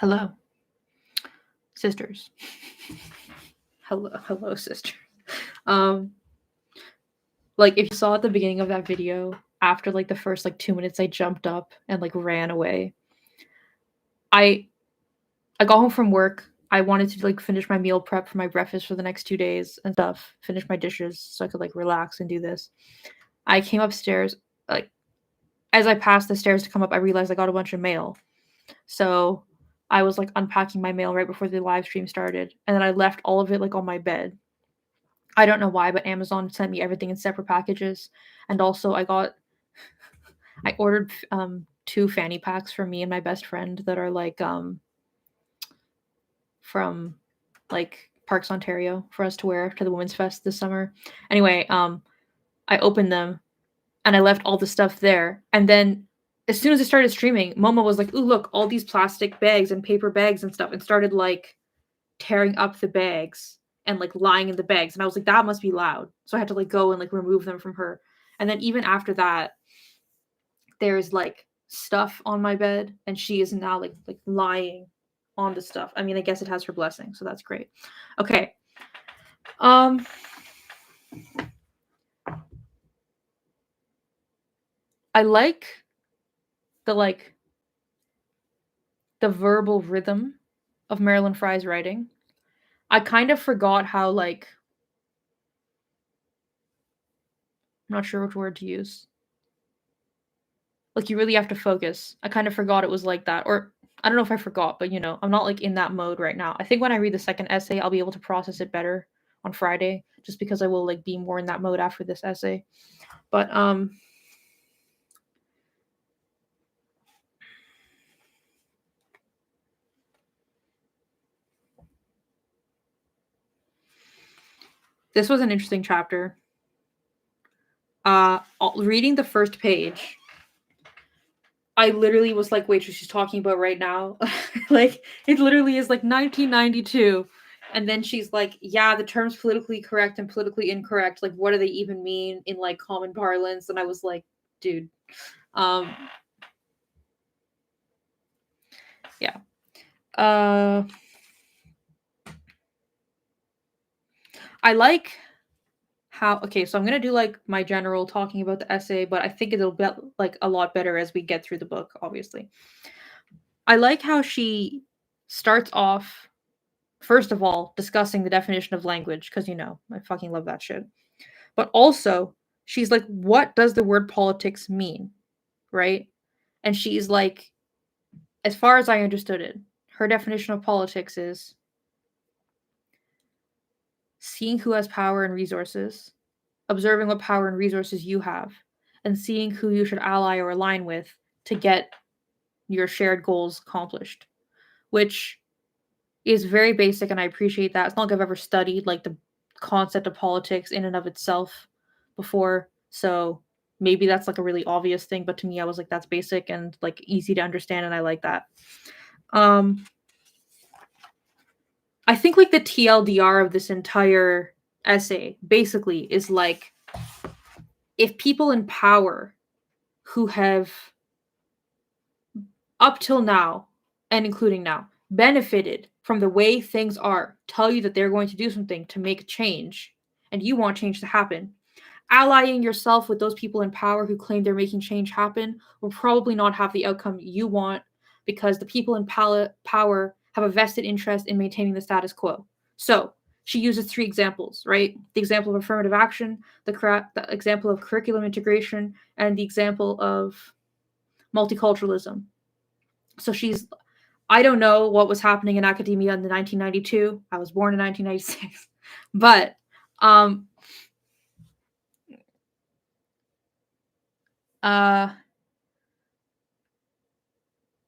Hello, sisters. hello, sisters. Like if you saw at the beginning of that video, after like the first like 2 minutes, I jumped up and like ran away. I got home from work. I wanted to like finish my meal prep for my breakfast for the next 2 days and stuff. Finish my dishes so I could like relax and do this. I came upstairs. Like as I passed the stairs to come up, I realized I got a bunch of mail. So I was like unpacking my mail right before the live stream started, and then I left all of it like on my bed. I don't know why, but Amazon sent me everything in separate packages, and also I ordered 2 fanny packs for me and my best friend that are like from like Parks, Ontario, for us to wear to the Women's Fest this summer. Anyway, I opened them and I left all the stuff there, and then as soon as I started streaming, Momo was like, "Ooh, look, all these plastic bags and paper bags and stuff," and started like tearing up the bags and like lying in the bags. And I was like, that must be loud. So I had to like go and like remove them from her. And then even after that, there's like stuff on my bed, and she is now like lying on the stuff. I mean, I guess it has her blessing, so that's great. Okay. I like the verbal rhythm of Marilyn Frye's writing. I kind of forgot how I'm not sure which word to use. Like you really have to focus. I kind of forgot it was like that. Or I don't know if I forgot, but I'm not like in that mode right now. I think when I read the second essay, I'll be able to process it better on Friday, just because I will like be more in that mode after this essay. But this was an interesting chapter. Reading the first page, I literally was like, wait, she's talking about right now? Like, it literally is like 1992. And then she's like, yeah, the terms politically correct and politically incorrect, like, what do they even mean in like common parlance? And I was like, dude. Yeah. I like how, okay, so I'm going to do like my general talking about the essay, but I think it'll be like a lot better as we get through the book, obviously. I like how she starts off, first of all, discussing the definition of language, because, I fucking love that shit. But also, she's like, what does the word politics mean? Right? And she's like, as far as I understood it, her definition of politics is seeing who has power and resources, observing what power and resources you have, and seeing who you should ally or align with to get your shared goals accomplished, which is very basic, and I appreciate that. It's not like I've ever studied like the concept of politics in and of itself before, so maybe that's like a really obvious thing, but to me I was like, that's basic and like easy to understand, and I like that. I think like the TLDR of this entire essay basically is like, if people in power who have up till now and including now benefited from the way things are tell you that they're going to do something to make change, and you want change to happen, allying yourself with those people in power who claim they're making change happen will probably not have the outcome you want, because the people in power have a vested interest in maintaining the status quo. So she uses 3 examples, right? The example of affirmative action, the example of curriculum integration, and the example of multiculturalism. So I don't know what was happening in academia in 1992. I was born in 1996. But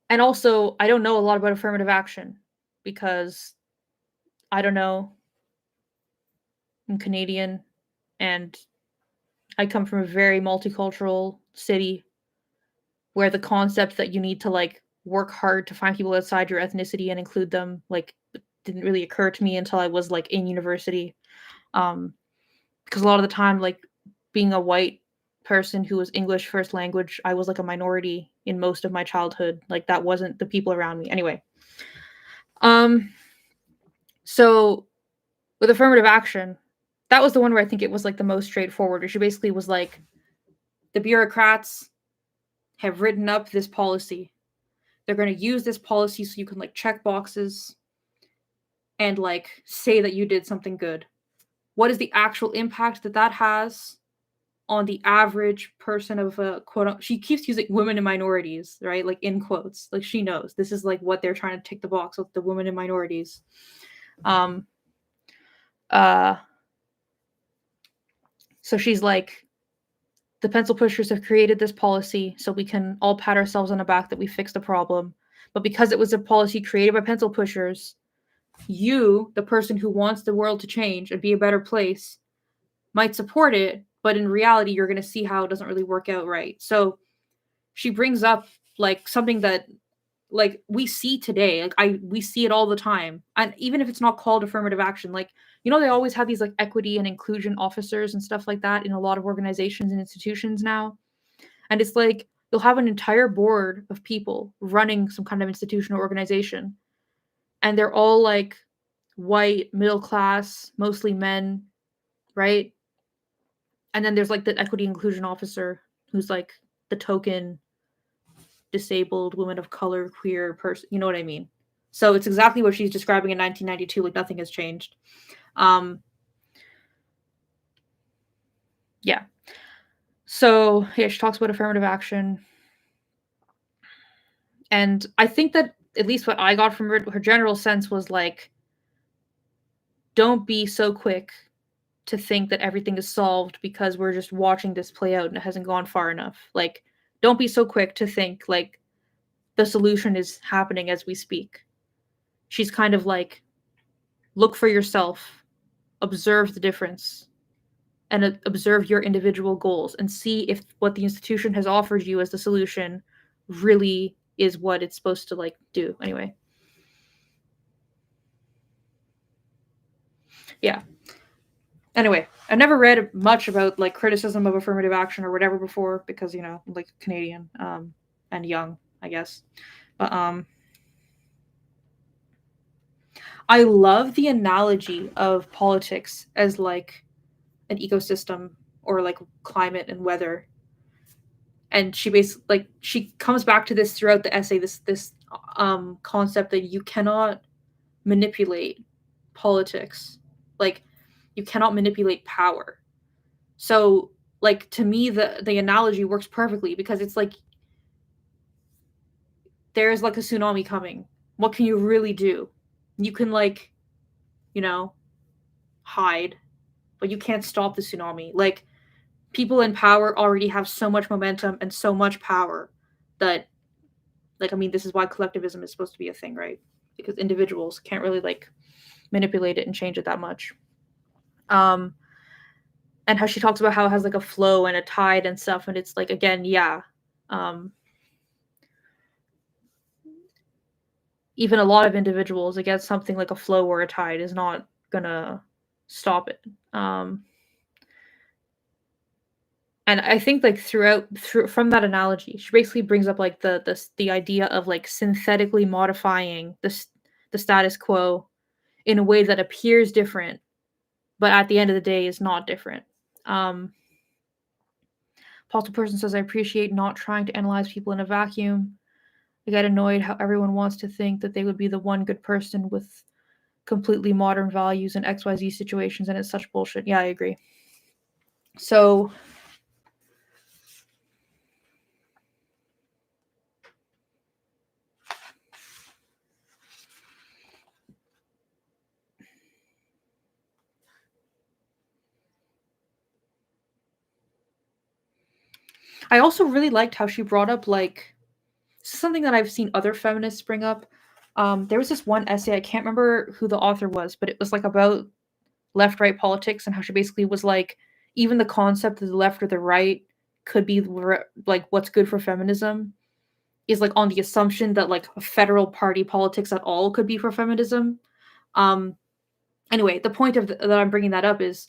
and also, I don't know a lot about affirmative action because I don't know. I'm Canadian, and I come from a very multicultural city where the concept that you need to like work hard to find people outside your ethnicity and include them like didn't really occur to me until I was like in university. Because a lot of the time, like being a white person who was English first language, I was like a minority in most of my childhood. Like that wasn't the people around me. Anyway, So with affirmative action, that was the one where I think it was like the most straightforward. She basically was like, the bureaucrats have written up this policy. They're going to use this policy so you can like check boxes and like say that you did something good. What is the actual impact that has on the average person of a quote? She keeps using women and minorities, right? Like in quotes. Like she knows this is like what they're trying to tick the box with the women and minorities. So she's like, the pencil pushers have created this policy so we can all pat ourselves on the back that we fixed the problem. But because it was a policy created by pencil pushers, you, the person who wants the world to change and be a better place, might support it, but in reality, you're going to see how it doesn't really work out right. So she brings up like something that like we see today. Like we see it all the time. And even if it's not called affirmative action, like, you know, they always have these like equity and inclusion officers and stuff like that in a lot of organizations and institutions now. And it's like you'll have an entire board of people running some kind of institution or organization. And they're all like white, middle class, mostly men, right? And then there's like the equity inclusion officer who's like the token disabled woman of color, queer person. You know what I mean? So it's exactly what she's describing in 1992. Like nothing has changed. Yeah. So yeah, she talks about affirmative action. And I think that at least what I got from her general sense was like, don't be so quick to think that everything is solved because we're just watching this play out and it hasn't gone far enough. Like, don't be so quick to think like the solution is happening as we speak. She's kind of like, look for yourself, observe the difference, and observe your individual goals and see if what the institution has offered you as the solution really is what it's supposed to like do. Anyway. Yeah. Anyway, I never read much about like criticism of affirmative action or whatever before because, you know, I'm like Canadian and young, I guess. But I love the analogy of politics as like an ecosystem or like climate and weather. And she basically like she comes back to this throughout the essay, this concept that you cannot manipulate politics. Like you cannot manipulate power. So like to me the analogy works perfectly because it's like there's like a tsunami coming. What can you really do? You can like, you know, hide, but you can't stop the tsunami. Like people in power already have so much momentum and so much power that like I mean this is why collectivism is supposed to be a thing, right? Because individuals can't really like manipulate it and change it that much. And how she talks about how it has like a flow and a tide and stuff, and it's like again, yeah. Even a lot of individuals against something like a flow or a tide is not gonna stop it. And I think like through from that analogy, she basically brings up like the idea of like synthetically modifying the status quo in a way that appears different, but at the end of the day is not different. Possible person says, I appreciate not trying to analyze people in a vacuum. I get annoyed how everyone wants to think that they would be the one good person with completely modern values in XYZ situations, and it's such bullshit. Yeah, I agree. So I also really liked how she brought up like this is something that I've seen other feminists bring up. There was this one essay, I can't remember who the author was, but it was like about left-right politics and how she basically was like, even the concept of the left or the right could be like what's good for feminism is like on the assumption that like federal party politics at all could be for feminism. Anyway, the point of that I'm bringing that up is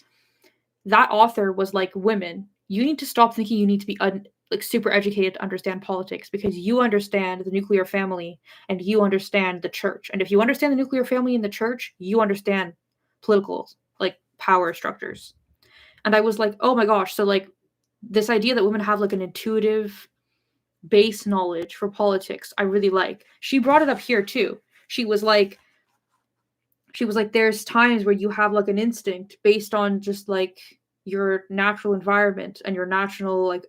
that author was like, women, you need to stop thinking you need to be like super educated to understand politics because you understand the nuclear family and you understand the church. And if you understand the nuclear family and the church, you understand political like power structures. And I was like, oh my gosh, so like this idea that women have like an intuitive base knowledge for politics, I really like. She brought it up here too. She was like there's times where you have like an instinct based on just like your natural environment and your natural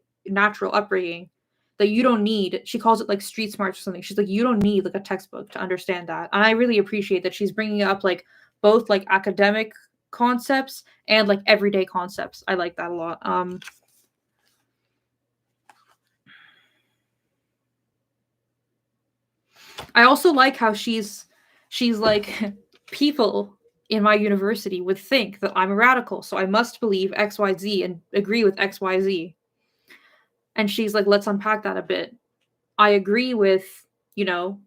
upbringing that you don't need. She calls it like street smarts or something. She's like, you don't need like a textbook to understand that. And I really appreciate that she's bringing up like both like academic concepts and like everyday concepts. I like that a lot. I also like how she's like people in my university would think that I'm a radical, so I must believe XYZ and agree with XYZ. And she's like, let's unpack that a bit. I agree with, the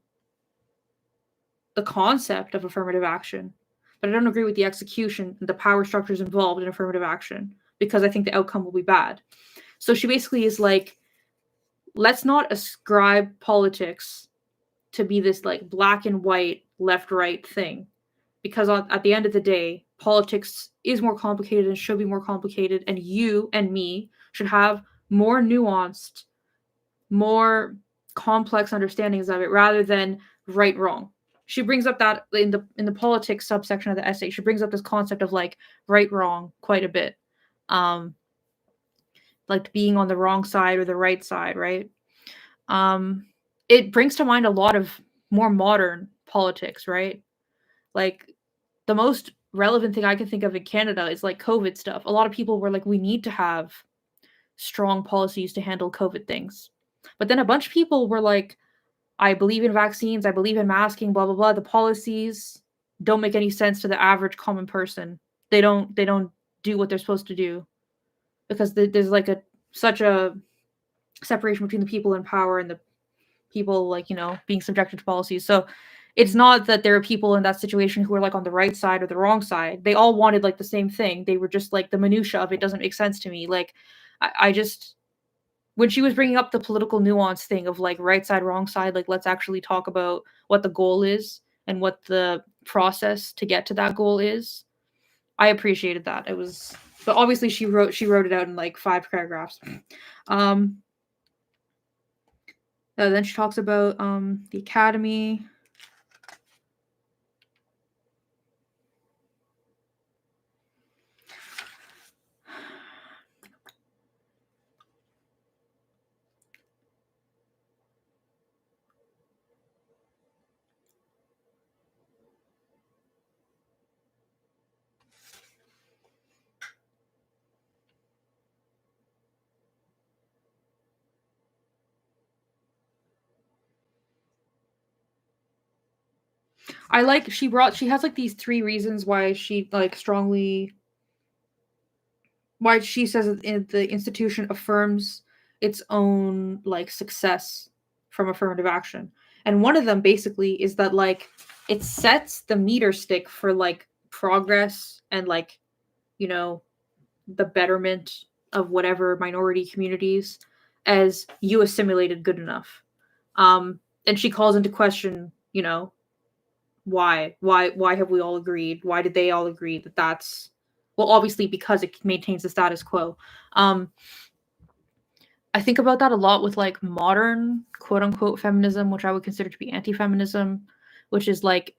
concept of affirmative action, but I don't agree with the execution and the power structures involved in affirmative action because I think the outcome will be bad. So she basically is like, let's not ascribe politics to be this like black and white, left right thing. Because at the end of the day, politics is more complicated and should be more complicated, and you and me should have more nuanced, more complex understandings of it rather than right wrong. She brings up that in the politics subsection of the essay, she brings up this concept of like right wrong quite a bit. Like being on the wrong side or the right side, right? It brings to mind a lot of more modern politics, right? Like the most relevant thing I can think of in Canada is like COVID stuff. A lot of people were like, we need to have strong policies to handle COVID things. But then a bunch of people were like, I believe in vaccines, I believe in masking, blah blah blah. The policies don't make any sense to the average common person. They don't do what they're supposed to do because there's like such a separation between the people in power and the people like being subjected to policies. So it's not that there are people in that situation who are like on the right side or the wrong side. They all wanted like the same thing. They were just like the minutia of it doesn't make sense to me. Like I just when she was bringing up the political nuance thing of like right side, wrong side, like let's actually talk about what the goal is and what the process to get to that goal is. I appreciated that. It was, but obviously she wrote it out in like 5 paragraphs. Then she talks about the academy. She has like these 3 reasons why she like strongly why she says that the institution affirms its own like success from affirmative action. And one of them basically is that like it sets the meter stick for like progress and like, the betterment of whatever minority communities as you assimilated good enough. And she calls into question, why have we all agreed? Why did they all agree that that's well, obviously because it maintains the status quo. I think about that a lot with like modern quote unquote feminism, which I would consider to be anti-feminism, which is like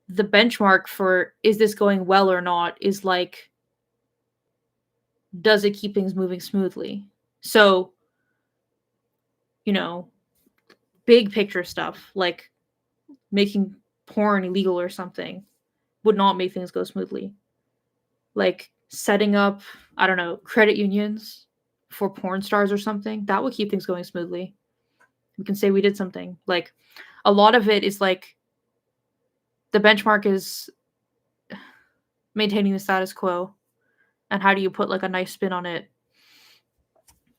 the benchmark for is this going well or not is like does it keep things moving smoothly? So, big picture stuff like making porn illegal or something would not make things go smoothly. Like setting up, I don't know, credit unions for porn stars or something, that would keep things going smoothly. We can say we did something. Like a lot of it is like the benchmark is maintaining the status quo and how do you put like a nice spin on it.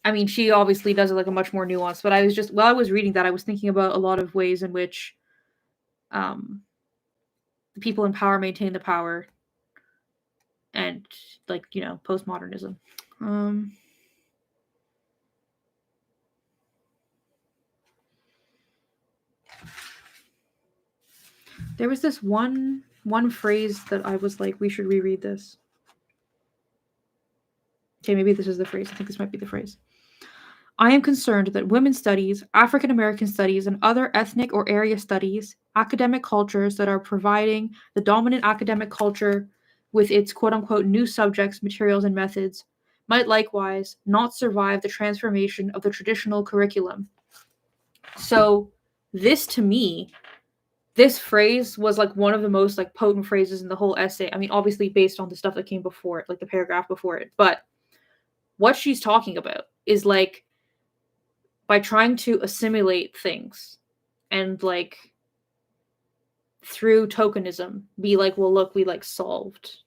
I mean, she obviously does it like a much more nuanced, but I was just while I was reading that, I was thinking about a lot of ways in which the people in power maintain the power and like, postmodernism. There was this one phrase that I was like, we should reread this. Okay, maybe this is the phrase. I think this might be the phrase. I am concerned that women's studies, African American studies, and other ethnic or area studies, academic cultures that are providing the dominant academic culture with its quote-unquote new subjects, materials, and methods, might likewise not survive the transformation of the traditional curriculum. So this, to me, this phrase was like one of the most like potent phrases in the whole essay. I mean, obviously based on the stuff that came before it, like the paragraph before it, but what she's talking about is like, by trying to assimilate things and like through tokenism be like, well, look, we like solved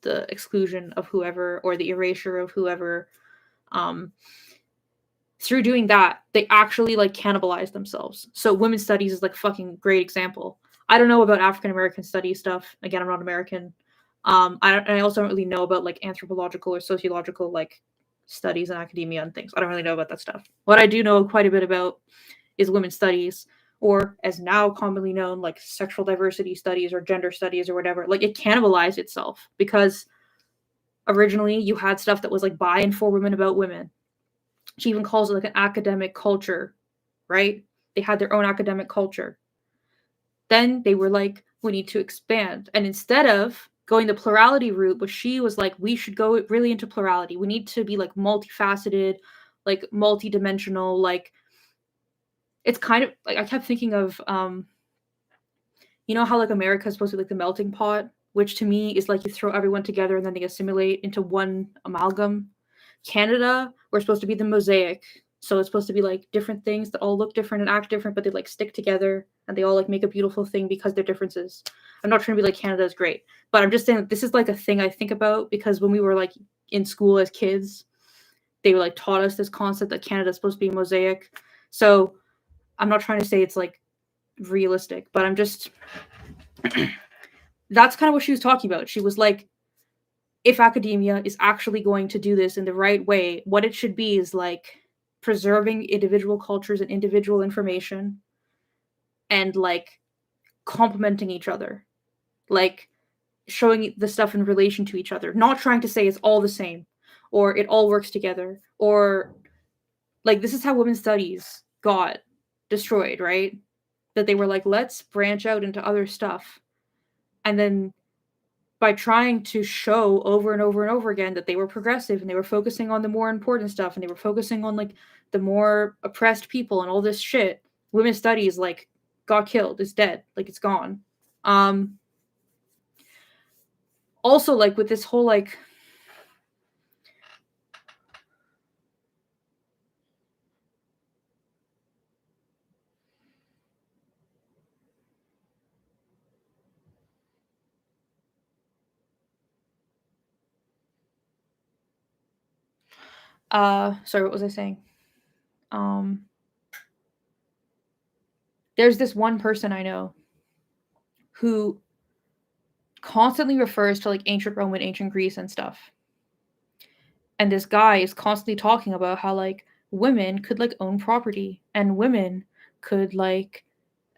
the exclusion of whoever or the erasure of whoever. Through doing that, they actually like cannibalize themselves. So women's studies is like fucking great example. I don't know about African American studies stuff. Again, I'm not American. I also don't really know about like anthropological or sociological like studies in academia and things. I don't really know about that stuff. What I do know quite a bit about is women's studies, or as now commonly known, like sexual diversity studies or gender studies or whatever. Like it cannibalized itself because originally you had stuff that was like by and for women about women. She even calls it like an academic culture, right? They had their own academic culture. Then they were like, we need to expand. And instead of going the plurality route, but she was like, we should go really into plurality. We need to be like multifaceted, like multidimensional, like it's kind of like I kept thinking of you know how like America is supposed to be like the melting pot, which to me is like you throw everyone together and then they assimilate into one amalgam. Canada, we're supposed to be the mosaic. So it's supposed to be like different things that all look different and act different, but they like stick together and they all like make a beautiful thing because they're differences. I'm not trying to be like Canada is great, but I'm just saying that this is like a thing I think about because when we were like in school as kids, they like taught us this concept that Canada is supposed to be mosaic. So I'm not trying to say it's like realistic, but I'm just that's kind of what she was talking about. She was like, if academia is actually going to do this in the right way, what it should be is like preserving individual cultures and individual information and like complementing each other, like showing the stuff in relation to each other, not trying to say it's all the same or it all works together or like this is how women's studies got destroyed, right? That they were like, let's branch out into other stuff. And then by trying to show over and over and over again that they were progressive and they were focusing on the more important stuff and they were focusing on like the more oppressed people and all this shit, women's studies like got killed, is dead, like it's gone. Also like with this whole like sorry, what was I saying? There's this one person I know who constantly refers to like ancient Rome and ancient Greece and stuff. And this guy is constantly talking about how like women could like own property and women could like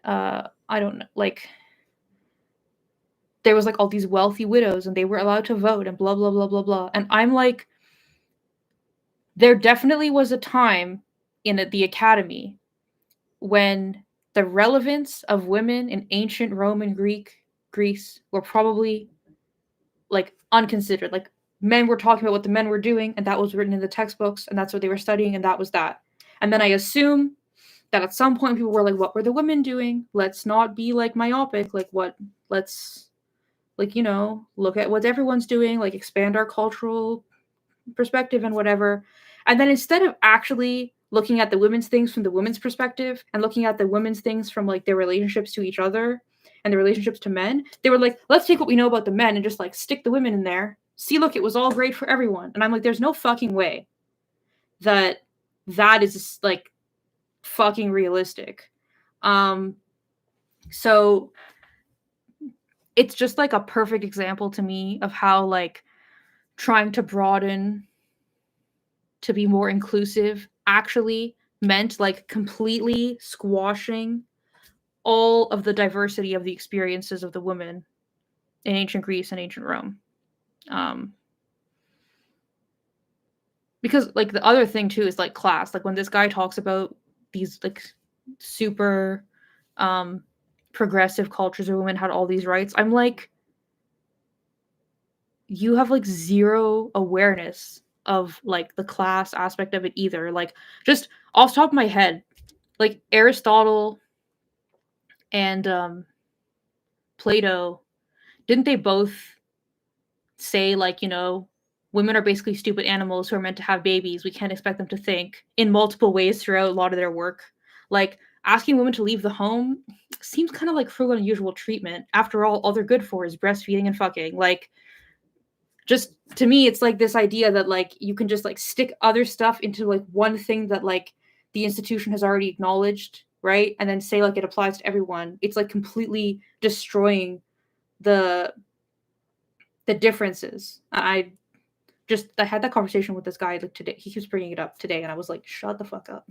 I don't know, like there was like all these wealthy widows and they were allowed to vote and blah blah blah blah blah. And I'm like, there definitely was a time in the academy when the relevance of women in ancient Rome and Greece were probably like unconsidered. Like men were talking about what the men were doing, and that was written in the textbooks, and that's what they were studying, and that was that. And then I assume that at some point people were like, what were the women doing? Let's not be like myopic. Like what? Let's like, you know, look at what everyone's doing, like expand our cultural perspective and whatever. And then instead of actually looking at the women's things from the women's perspective and looking at the women's things from like their relationships to each other and the relationships to men, they were like, let's take what we know about the men and just like stick the women in there. See, look, it was all great for everyone. And I'm like, there's no fucking way that that is like fucking realistic. So it's just like a perfect example to me of how like trying to broaden to be more inclusive actually meant like completely squashing all of the diversity of the experiences of the women in ancient Greece and ancient Rome. Because like the other thing too is like class. Like when this guy talks about these like super progressive cultures where women had all these rights, I'm like, you have like zero awareness of like the class aspect of it either. Like just off the top of my head, like Aristotle and Plato, didn't they both say like, women are basically stupid animals who are meant to have babies. We can't expect them to think in multiple ways throughout a lot of their work. Like asking women to leave the home seems kind of like cruel and unusual treatment. After all they're good for is breastfeeding and fucking. Like just to me it's like this idea that like you can just like stick other stuff into like one thing that like the institution has already acknowledged, right? And then say like it applies to everyone. It's like completely destroying the differences. I had that conversation with this guy like today. He keeps bringing it up today, and I was like, shut the fuck up.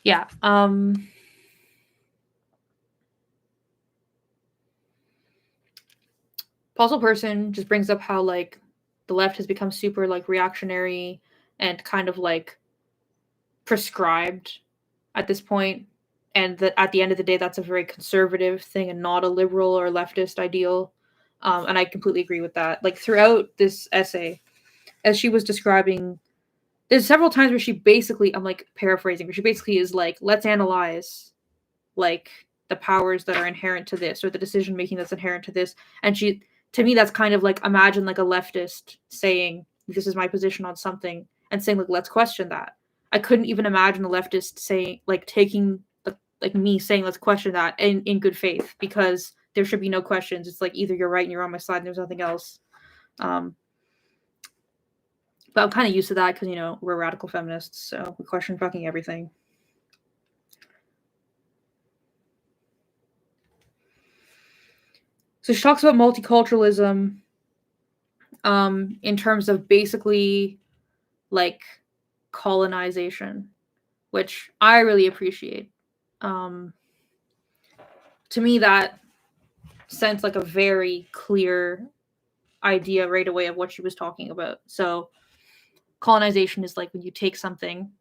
Yeah. Possible Person just brings up how like the left has become super like reactionary and kind of like prescribed at this point, and that at the end of the day that's a very conservative thing and not a liberal or leftist ideal. And I completely agree with that. Like throughout this essay, as she was describing, there's several times where she basically, I'm like paraphrasing, but she basically is like, let's analyze like the powers that are inherent to this or the decision making that's inherent to this. And she, to me, that's kind of like, imagine like a leftist saying, this is my position on something, and saying like, let's question that. I couldn't even imagine a leftist saying like taking like me saying let's question that in good faith, because there should be no questions. It's like either you're right and you're on my side and there's nothing else. But I'm kind of used to that because we're radical feminists, so we question fucking everything. So she talks about multiculturalism in terms of basically like colonization, which I really appreciate. To me, that sent like a very clear idea right away of what she was talking about. So colonization is like when you take something,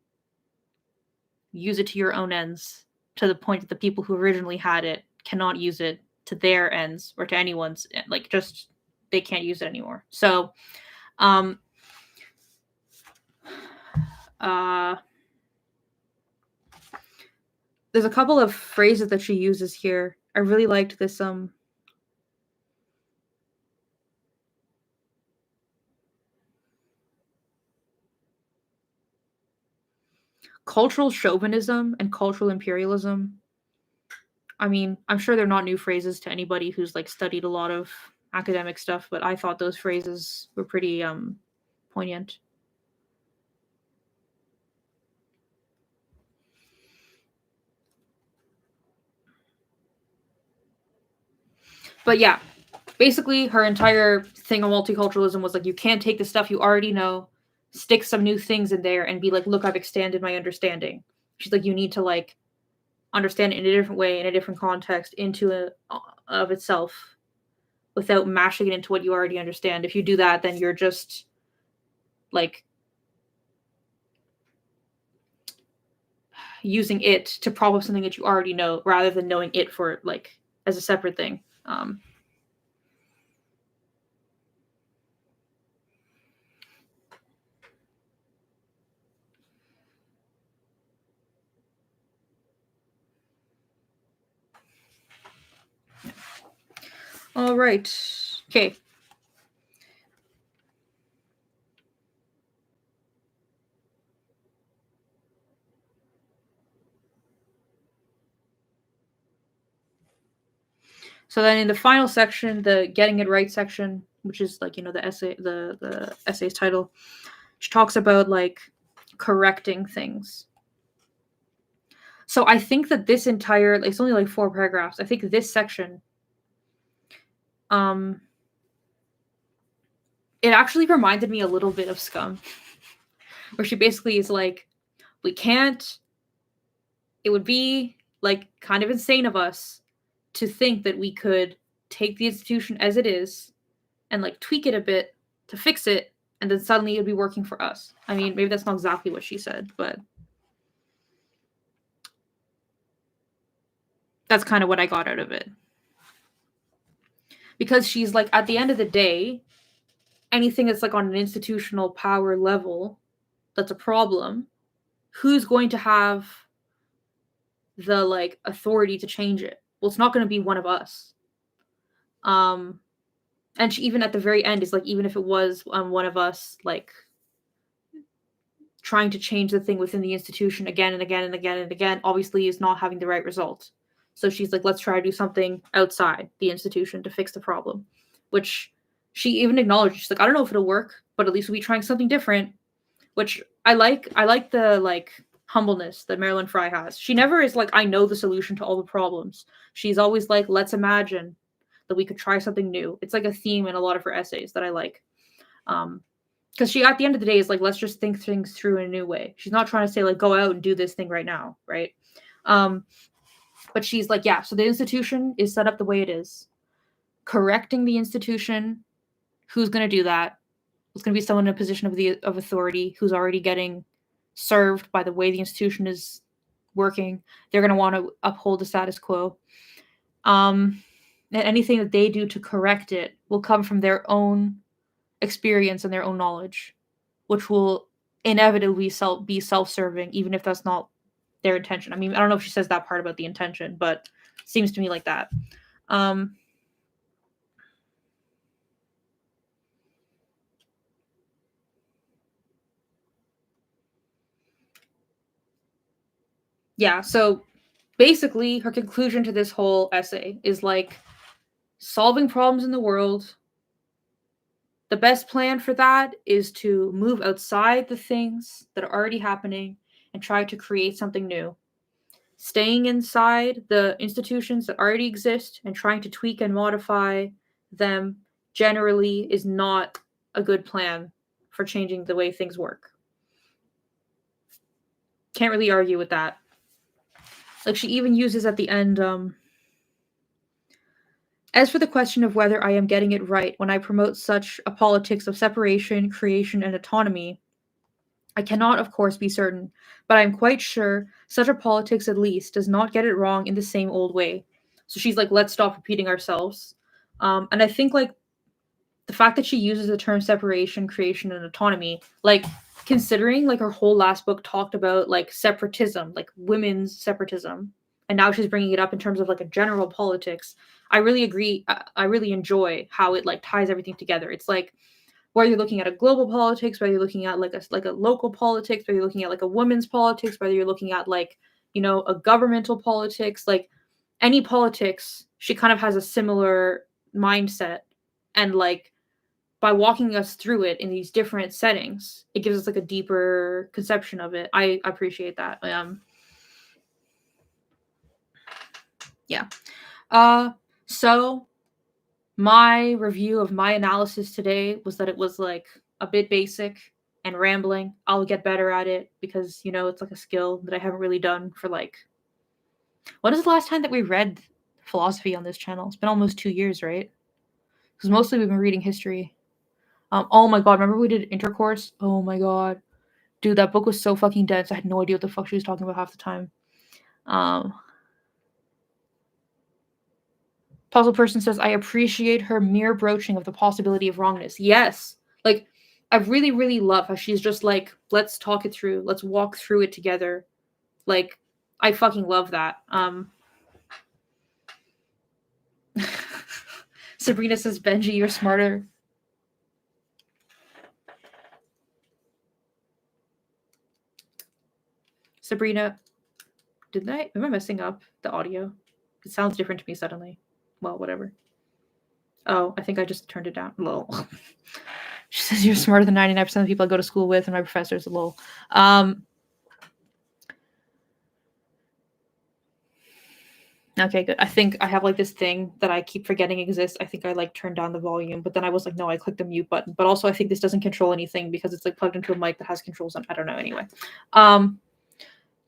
use it to your own ends, to the point that the people who originally had it cannot use it to their ends or to anyone's, like just they can't use it anymore. So there's a couple of phrases that she uses here. I really liked this cultural chauvinism and cultural imperialism. I mean, I'm sure they're not new phrases to anybody who's like studied a lot of academic stuff, but I thought those phrases were pretty poignant. But yeah, basically her entire thing on multiculturalism was like, you can't take the stuff you already know, stick some new things in there and be like, look, I've extended my understanding. She's like, you need to like understand it in a different way, in a different context, into a of itself, without mashing it into what you already understand. If you do that, then you're just like using it to prop up something that you already know, rather than knowing it for like as a separate thing. All right. Okay. So then in the final section, the getting it right section, which is like, the essay, the essay's title, she talks about like correcting things. So I think that this entire, it's only like 4 paragraphs. I think this section, it actually reminded me a little bit of Scum, where she basically is like, it would be like kind of insane of us to think that we could take the institution as it is and like tweak it a bit to fix it, and then suddenly it'd be working for us. I mean, maybe that's not exactly what she said, but that's kind of what I got out of it. Because she's like, at the end of the day, anything that's like on an institutional power level that's a problem, who's going to have the like authority to change it? Well, it's not going to be one of us. And she, even at the very end, is like, even if it was one of us, like trying to change the thing within the institution again and again and again and again, obviously is not having the right result. So she's like, let's try to do something outside the institution to fix the problem, which she even acknowledged. She's like, I don't know if it'll work, but at least we'll be trying something different, which I like. I like the like humbleness that Marilyn Frye has. She never is like, I know the solution to all the problems. She's always like, let's imagine that we could try something new. It's like a theme in a lot of her essays that I like. Because she, at the end of the day, is like, let's just think things through in a new way. She's not trying to say like, go out and do this thing right now, right? But she's like, yeah, so the institution is set up the way it is. Correcting the institution, who's going to do that? It's going to be someone in a position of authority who's already getting served by the way the institution is working. They're going to want to uphold the status quo. And anything that they do to correct it will come from their own experience and their own knowledge, which will inevitably be self-serving, even if that's not their intention. I mean, I don't know if she says that part about the intention, but it seems to me like that. Yeah, so basically her conclusion to this whole essay is like, solving problems in the world, the best plan for that is to move outside the things that are already happening and try to create something new. Staying inside the institutions that already exist and trying to tweak and modify them generally is not a good plan for changing the way things work. Can't really argue with that. Like, she even uses at the end, as for the question of whether I am getting it right when I promote such a politics of separation, creation, and autonomy, I cannot, of course, be certain, but I am quite sure such a politics, at least, does not get it wrong in the same old way. So she's like, let's stop repeating ourselves. And I think, like, the fact that she uses the term separation, creation, and autonomy, like, considering, like, her whole last book talked about, like, separatism, like, women's separatism, and now she's bringing it up in terms of, like, a general politics. I really agree. I really enjoy how it, like, ties everything together. It's like, whether you're looking at a global politics, whether you're looking at like a local politics, whether you're looking at like a women's politics, whether you're looking at like, a governmental politics, like any politics, she kind of has a similar mindset. And like, by walking us through it in these different settings, it gives us like a deeper conception of it. I appreciate that. Yeah. So my review of my analysis today was that it was like a bit basic and rambling. I'll get better at it because, it's like a skill that I haven't really done for like, when is the last time that we read philosophy on this channel? It's been almost 2 years, right? Because mostly we've been reading history. Oh my god, remember we did Intercourse? Oh my god. Dude, that book was so fucking dense. I had no idea what the fuck she was talking about half the time. Puzzle Person says, I appreciate her mere broaching of the possibility of wrongness. Yes. Like, I really, really love how she's just like, let's talk it through. Let's walk through it together. Like, I fucking love that. Sabrina says, Benji, you're smarter. Sabrina, am I messing up the audio? It sounds different to me suddenly. well, whatever. Oh, I think I just turned it down. Lol. She says you're smarter than 99% of the people I go to school with, and my professor's a lol. Okay, good. I think I have like this thing that I keep forgetting exists. I think I like turned down the volume, but then I was like, no, I clicked the mute button. But also I think this doesn't control anything because it's like plugged into a mic that has controls on. I don't know. Anyway.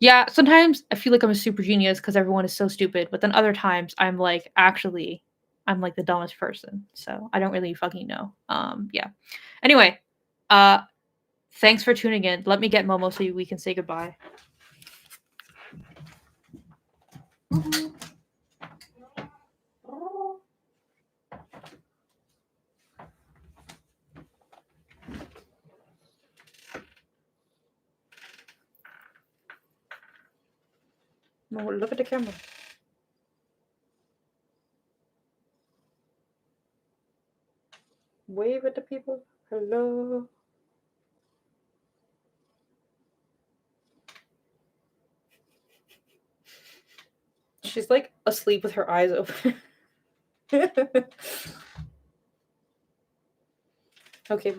Yeah, sometimes I feel like I'm a super genius because everyone is so stupid, but then other times I'm like, actually, I'm like the dumbest person. So I don't really fucking know. Yeah. Anyway, thanks for tuning in. Let me get Momo so we can say goodbye. Momo, look at the camera. Wave at the people. Hello. She's like asleep with her eyes open. Okay.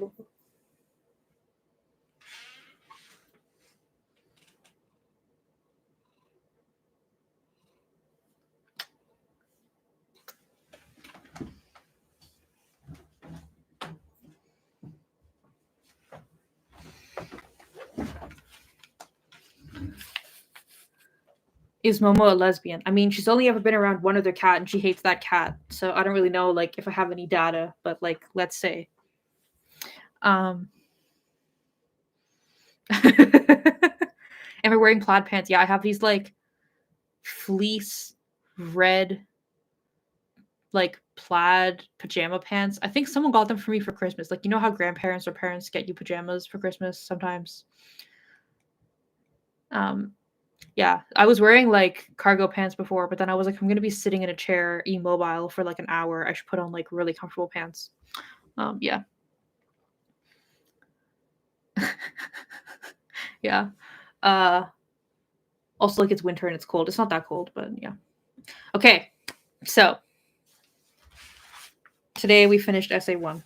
Is Momo a lesbian? I mean, she's only ever been around one other cat and she hates that cat. So I don't really know like if I have any data, but like let's say. Am I wearing plaid pants? Yeah, I have these like fleece red like plaid pajama pants. I think someone got them for me for Christmas. Like, you know how grandparents or parents get you pajamas for Christmas sometimes? Yeah, I was wearing like cargo pants before, but then I was like, I'm gonna be sitting in a chair immobile for like an hour. I should put on like really comfortable pants. Yeah. Yeah. Also like it's winter and it's cold. It's not that cold, but yeah. Okay. So today we finished essay 1.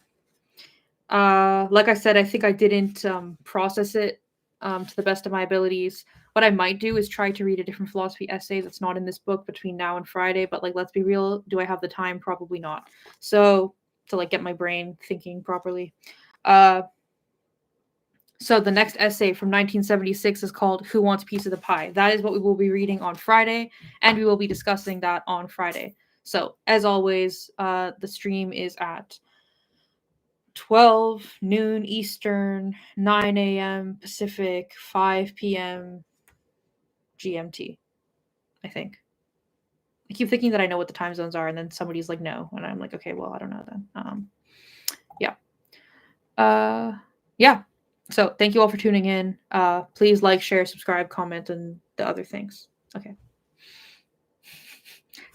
Like I said, I think I didn't process it to the best of my abilities. What I might do is try to read a different philosophy essay that's not in this book between now and Friday, but like let's be real, do I have the time? Probably not. So to like get my brain thinking properly. So the next essay from 1976 is called Who Wants Piece of the Pie? That is what we will be reading on Friday, and we will be discussing that on Friday. So as always, the stream is at 12 noon Eastern, 9 a.m. Pacific, 5 p.m. GMT, I think. I keep thinking that I know what the time zones are, and then somebody's like, no. And I'm like, okay, well, I don't know then. Yeah. Yeah. So thank you all for tuning in. Please like, share, subscribe, comment, and the other things. Okay.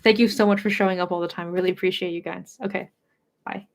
Thank you so much for showing up all the time. I really appreciate you guys. Okay. Bye.